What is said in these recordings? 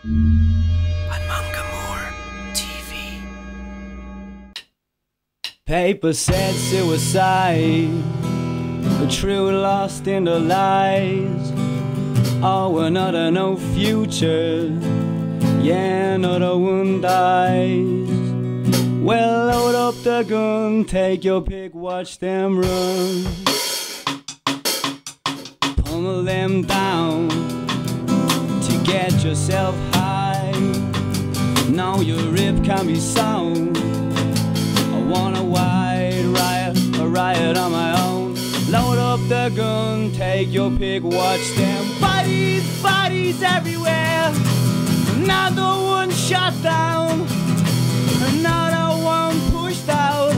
on Mangamore TV. Paper said suicide, a true lost in the lies. Oh, another no future, yeah, another one dies. Well, load up the gun, take your pick, watch them run. Pummel them down to get yourself high. Now your rib can be sound. I want a wide riot, a riot on my own. Load up the gun, take your pick, watch them. Bodies everywhere. Another one shot down, another one pushed out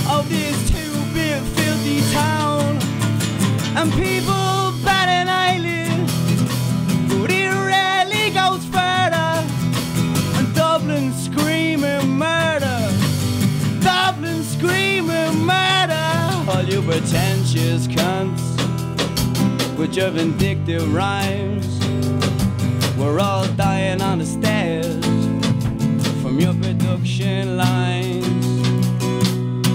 of this two-bit filthy town. And people bat an eyelid, but it rarely goes further. And Dublin screaming murder, Dublin screaming murder. All you pretentious cunts with your vindictive rhymes, we're all dying on the stairs from your production lines.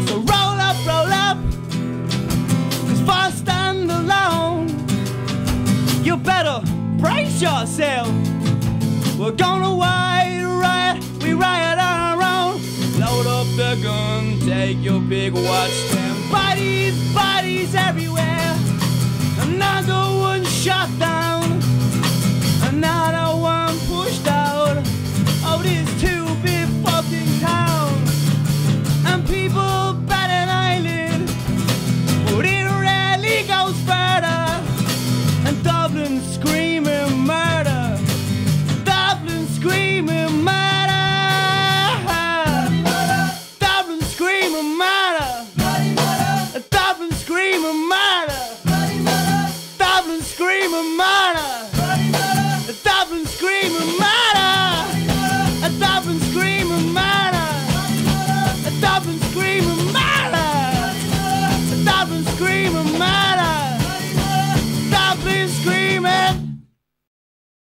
So roll up, 'cause for I stand alone. You better brace yourself. We're gonna riot, we riot on our own. Load up the gun, take your pick, watch them. Bodies everywhere. Another one shot down, another one